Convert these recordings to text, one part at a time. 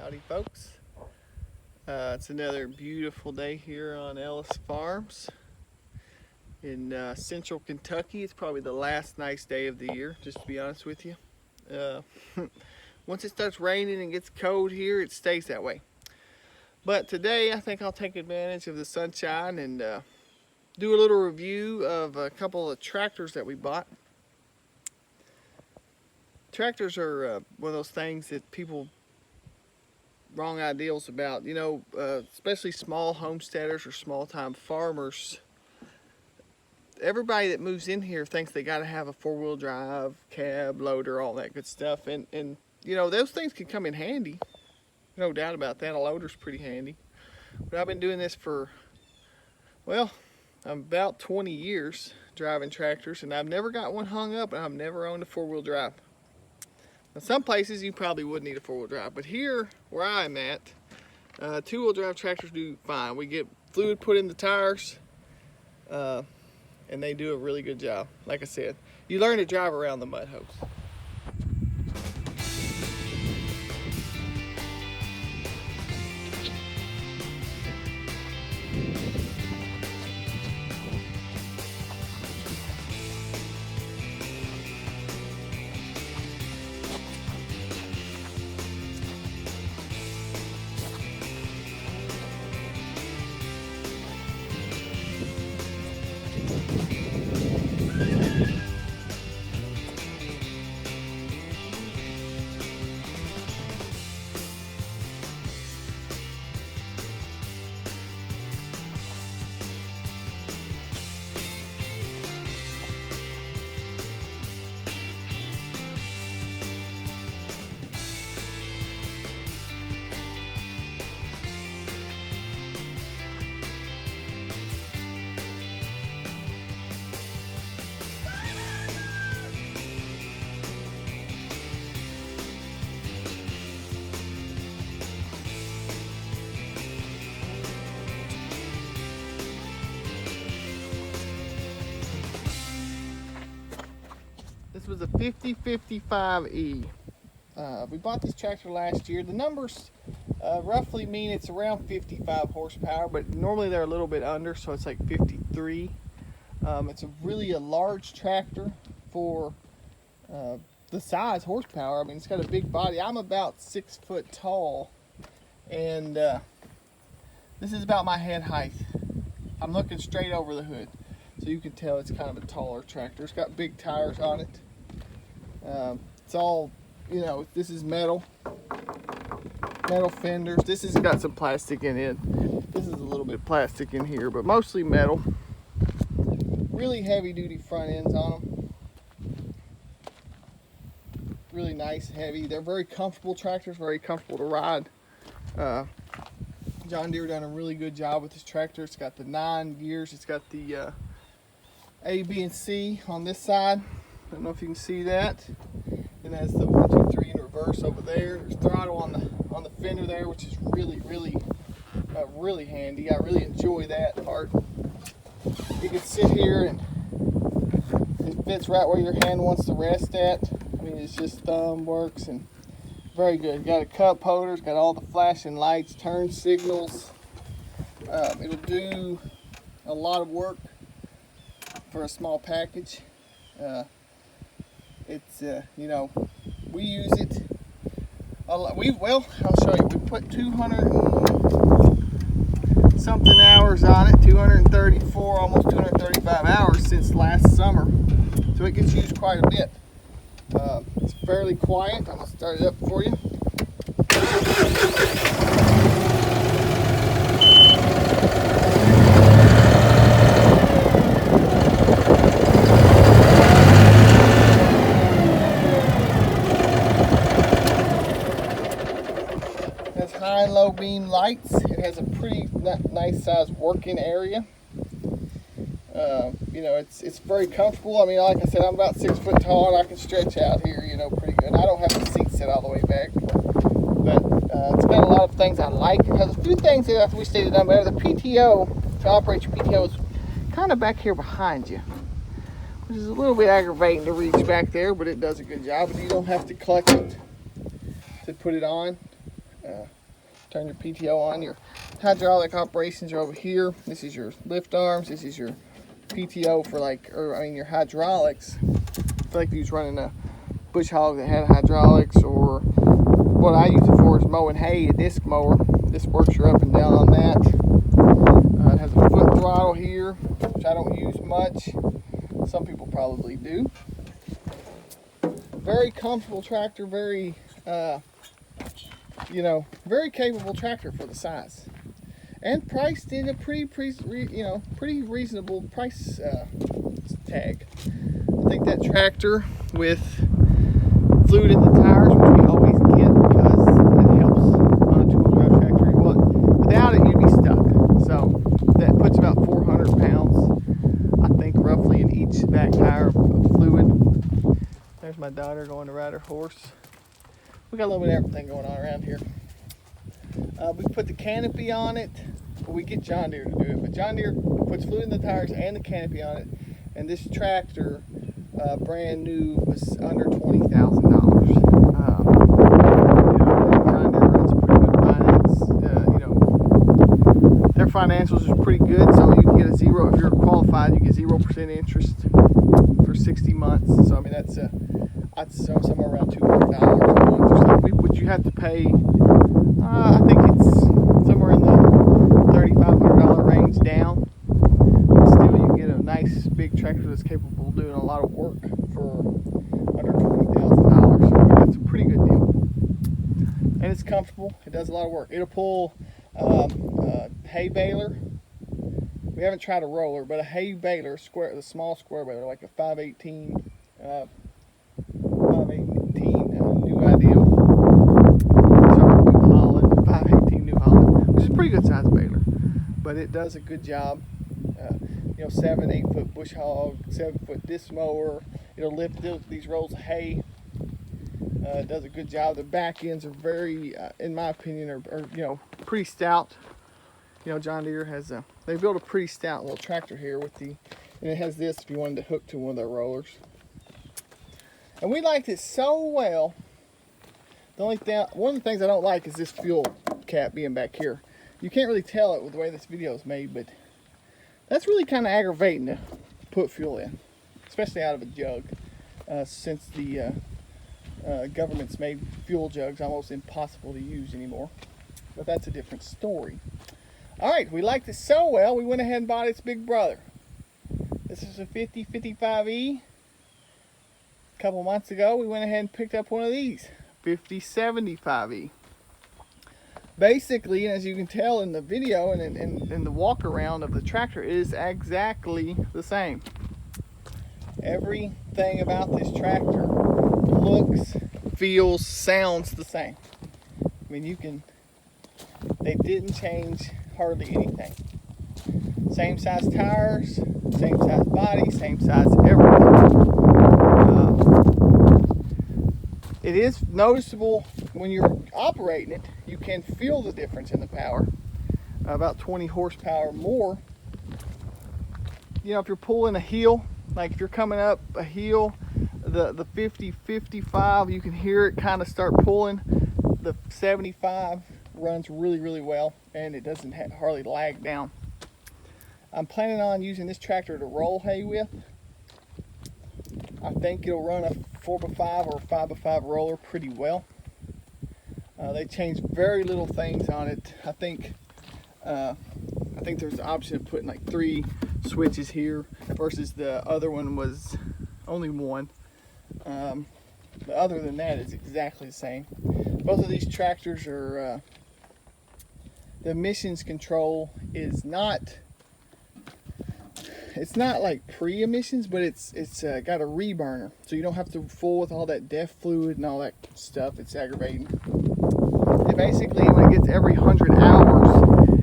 Howdy folks. It's another beautiful day here on Ellis Farms in central Kentucky. It's probably the last nice day of the year, just to be honest with you. Once it starts raining and gets cold here, it stays that way. But today I think I'll take advantage of the sunshine and do a little review of a couple of tractors that we bought. Tractors are one of those things that people wrong ideals about, especially small homesteaders or small time farmers. Everybody that moves in here thinks they got to have a four-wheel drive, cab, loader, all that good stuff, and those things can come in handy, no doubt about that. A loader's pretty handy. But I've been doing this for, well, about 20 years driving tractors, and I've never got one hung up, and I've never owned a four-wheel drive. Now, some places you probably would need a four-wheel drive, but here where I'm at, two-wheel drive tractors do fine. We get fluid put in the tires, and they do a really good job. Like I said, you learn to drive around the mud hose. This was a 5055E. We bought this tractor last year. The numbers roughly mean it's around 55 horsepower, but normally they're a little bit under, so it's like 53. It's really a large tractor for the size horsepower. I mean, it's got a big body. I'm about 6 foot tall, and this is about my head height. I'm looking straight over the hood, so you can tell it's kind of a taller tractor. It's got big tires on it. It's all, this is metal fenders. This has got some plastic in it. This is a little bit plastic in here, but mostly metal. Really heavy duty front ends on them. Really nice, heavy. They're very comfortable tractors, very comfortable to ride. John Deere done a really good job with this tractor. It's got the 9 gears. It's got the A, B, and C on this side. I don't know if you can see that. It has the 1, 2, 3 in reverse over there. There's throttle on the fender there, which is really handy. I really enjoy that part. You can sit here and it fits right where your hand wants to rest at. I mean, it's just thumb works and very good. Got a cup holder. It's got all the flashing lights, turn signals. It'll do a lot of work for a small package. It's we use it a lot. I'll show you. We put 200 something hours on it, 234, almost 235 hours since last summer, so it gets used quite a bit. It's fairly quiet. I'm gonna start it up for you. High and low beam lights. It has a pretty nice size working area. It's very comfortable. I mean, like I said, I'm about 6 foot tall and I can stretch out here, pretty good. I don't have the seat set all the way back, but it's got a lot of things I like. It has a few things that we stated on better. The PTO, to operate your PTO, is kind of back here behind you, which is a little bit aggravating to reach back there, but it does a good job. And you don't have to clutch it to put it on. turn your PTO on. Your hydraulic operations are over here. This is your lift arms. This is your PTO for your hydraulics. I feel like if you was running a bush hog that had hydraulics, or what I use it for is mowing hay, a disc mower. This works your up and down on that. It has a foot throttle here, which I don't use much. Some people probably do. Very comfortable tractor, very very capable tractor for the size, and priced in a pretty reasonable price tag. I think that tractor with fluid in the tires, which we always get because it helps on a two-wheel drive tractor. Without it, you'd be stuck. So that puts about 400 pounds, I think, roughly in each back tire of fluid. There's my daughter going to ride her horse. We got a little bit of everything going on around here. We put the canopy on it. Well, we get John Deere to do it, but John Deere puts fluid in the tires and the canopy on it. And this tractor, brand new, was under $20,000. John Deere runs a pretty good finance. Their financials are pretty good, so you can get a zero if you're qualified. You get 0% interest for 60 months. So I mean that's I'd say somewhere around $200 a month or something. But you have to pay. I think it's somewhere in the $3,500 range down. But still, you get a nice big tractor that's capable of doing a lot of work for under $20,000. So I mean, that's a pretty good deal. And it's comfortable. It does a lot of work. It'll pull hay baler. We haven't tried a roller, but a hay baler, the small square baler, like a 518 New Ideal. Sorry, New Holland, 518 New Holland, which is a pretty good size baler, but it does a good job. 7, 8 foot bush hog, 7 foot disc mower. It'll lift these rolls of hay. It does a good job. The back ends are very, in my opinion, are pretty stout. John Deere has they built a pretty stout little tractor here and it has this if you wanted to hook to one of their rollers. And we liked it so well. One of the things I don't like is this fuel cap being back here. You can't really tell it with the way this video is made, but that's really kind of aggravating to put fuel in, especially out of a jug, since the government's made fuel jugs almost impossible to use anymore. But that's a different story. Alright, we liked it so well, we went ahead and bought its big brother. This is a 5055E. A couple months ago, we went ahead and picked up one of these, 5075E. Basically, as you can tell in the video and in the walk around of the tractor, is exactly the same. Everything about this tractor looks, feels, sounds the same. I mean, they didn't change hardly anything. Same size tires, same size body, same size everything. It is noticeable when you're operating it. You can feel the difference in the power. About 20 horsepower more. If you're pulling a hill, like if you're coming up a hill, the 50-55, you can hear it kind of start pulling. The 75 runs really, really well, and it doesn't hardly lag down. I'm planning on using this tractor to roll hay with. I think it'll run a 4x5 or 5x5 roller pretty well. They changed very little things on it. I think there's the option of putting like 3 switches here versus the other one was only 1. But other than that, it's exactly the same. Both of these tractors are the emissions control is not. It's not like pre-emissions, but it's got a reburner, so you don't have to fool with all that DEF fluid and all that stuff. It's aggravating. And basically, when it gets every 100 hours,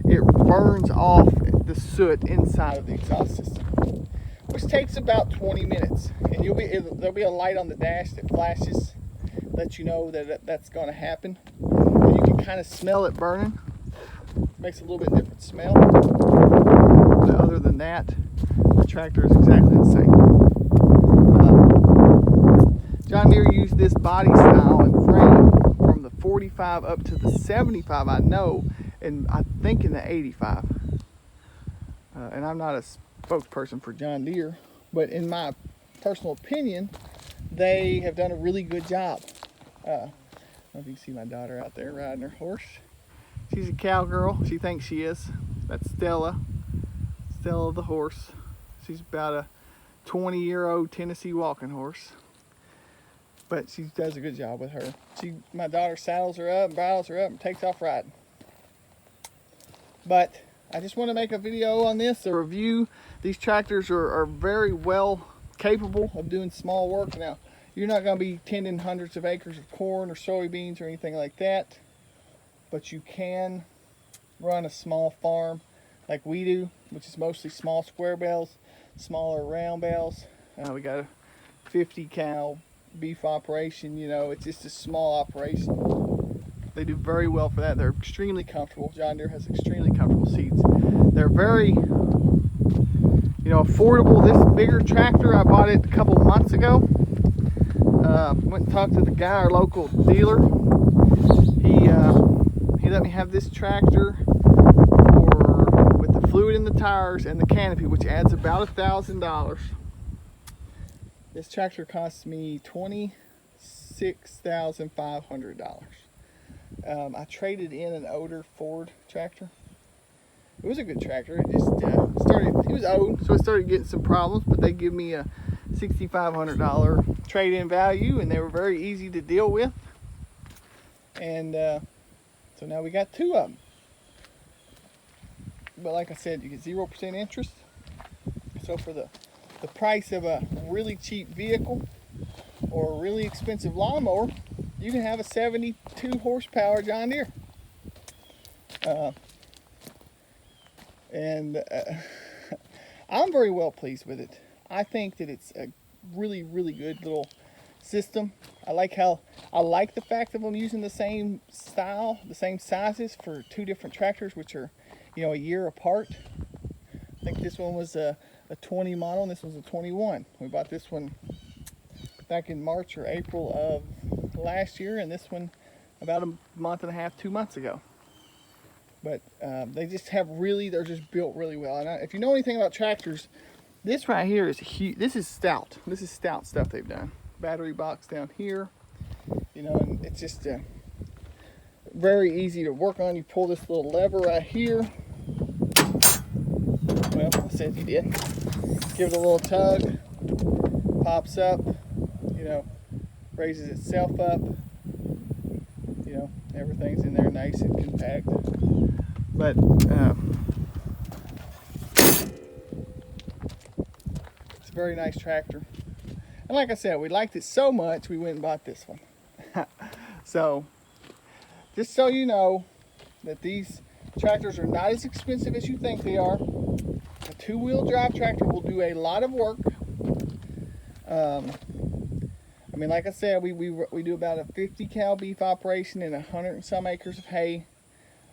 it burns off the soot inside of the exhaust system, which takes about 20 minutes. And there'll be a light on the dash that flashes, let you know that that's going to happen. And you can kind of smell it burning. It makes a little bit different smell. But other than that, the tractor is exactly the same. John Deere used this body style and frame from the 45 up to the 75, I know, and I think in the 85. And I'm not a spokesperson for John Deere, but in my personal opinion, they have done a really good job. I don't know if you can see my daughter out there riding her horse. She's a cowgirl. She thinks she is. That's Stella. Stella the horse. She's about a 20-year-old Tennessee walking horse. But she does a good job with her. My daughter saddles her up, bridles her up, and takes off riding. But I just want to make a video on this, a review. These tractors are very well capable of doing small work. Now, you're not going to be tending hundreds of acres of corn or soybeans or anything like that, but you can run a small farm like we do, which is mostly small square bales, smaller round bales. We got a 50 cow beef operation, you know, it's just a small operation. They do very well for that. They're extremely comfortable. John Deere has extremely comfortable seats. They're very, affordable. This bigger tractor, I bought it a couple months ago. Went and talked to the guy, our local dealer. He let me have this tractor with the fluid in the tires and the canopy, which adds about $1,000. This tractor cost me $26,500. I traded in an older Ford tractor. It was a good tractor. It just it was old, so it started getting some problems, but they give me a $6,500 trade-in value, and they were very easy to deal with. And so now we got two of them. But like I said, you get 0% interest. So for the price of a really cheap vehicle or a really expensive lawnmower, you can have a 72 horsepower John Deere. I'm very well pleased with it. I think that it's a really, really good little system. I like the fact of them using the same style, the same sizes for two different tractors, which are, a year apart. I think this one was a 20 model and this was a 21. We bought this one back in March or April of last year, and this one about a month and a half, 2 months ago. But they just they're just built really well. And if you know anything about tractors, this right here is huge. This is stout. This is stout stuff they've done. Battery box down here, and it's just very easy to work on. You pull this little lever right here. Well, I said you did. Give it a little tug, pops up, raises itself up. Everything's in there nice and compact. But it's a very nice tractor. And like I said, we liked it so much, we went and bought this one. So, just so you know that these tractors are not as expensive as you think they are. A two-wheel drive tractor will do a lot of work. Like I said, we do about a 50 cow beef operation and 100 and some acres of hay.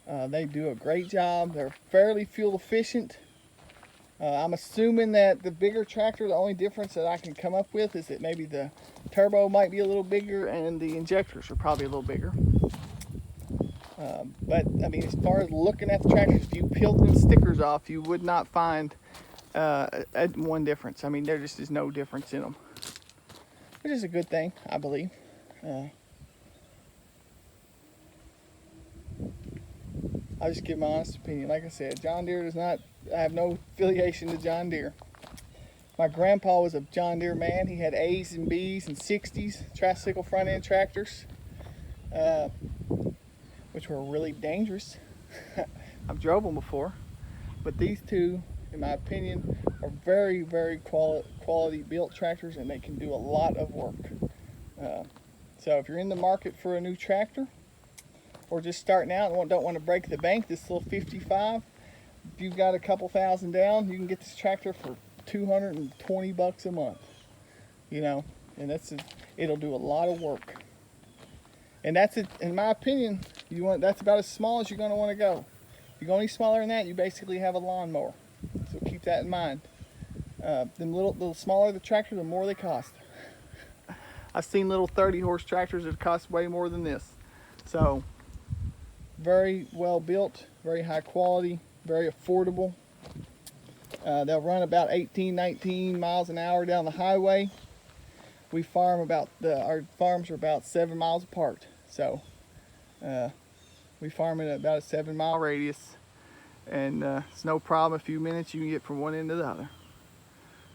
They do a great job. They're fairly fuel efficient. I'm assuming that the bigger tractor, the only difference that I can come up with is that maybe the turbo might be a little bigger and the injectors are probably a little bigger. But as far as looking at the tractors, if you peeled the stickers off, you would not find one difference. There just is no difference in them, which is a good thing, I believe. I'll just give my honest opinion. Like I said, John Deere I have no affiliation to John Deere. My grandpa was a John Deere man. He had A's and B's and 60s tricycle front end tractors, which were really dangerous. I've drove them before, but these two, in my opinion, are very, very quality built tractors, and they can do a lot of work. So if you're in the market for a new tractor, or just starting out and don't want to break the bank, this little 55, if you've got a couple thousand down, you can get this tractor for $220 a month. And it'll do a lot of work. And that's it, in my opinion. That's about as small as you're going to want to go. If you go any smaller than that, you basically have a lawnmower. So keep that in mind. The smaller the tractor, the more they cost. I've seen little 30 horse tractors that cost way more than this. So very well built, very high quality, very affordable. They'll run about 18, 19 miles an hour down the highway. We farm our farms are about 7 miles apart. So we farm in about a 7-mile radius. And it's no problem. A few minutes you can get from one end to the other.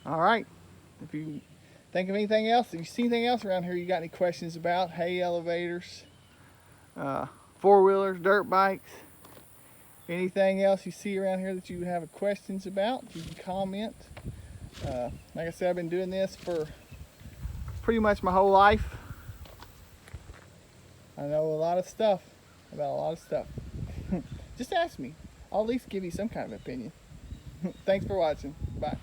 All right. If you think of anything else, if you see anything else around here you got any questions about, hay elevators, four-wheelers, dirt bikes, anything else you see around here that you have questions about, you can comment. Like I said, I've been doing this for pretty much my whole life. I know a lot of stuff about a lot of stuff. Just ask me. I'll at least give you some kind of opinion. Thanks for watching. Bye.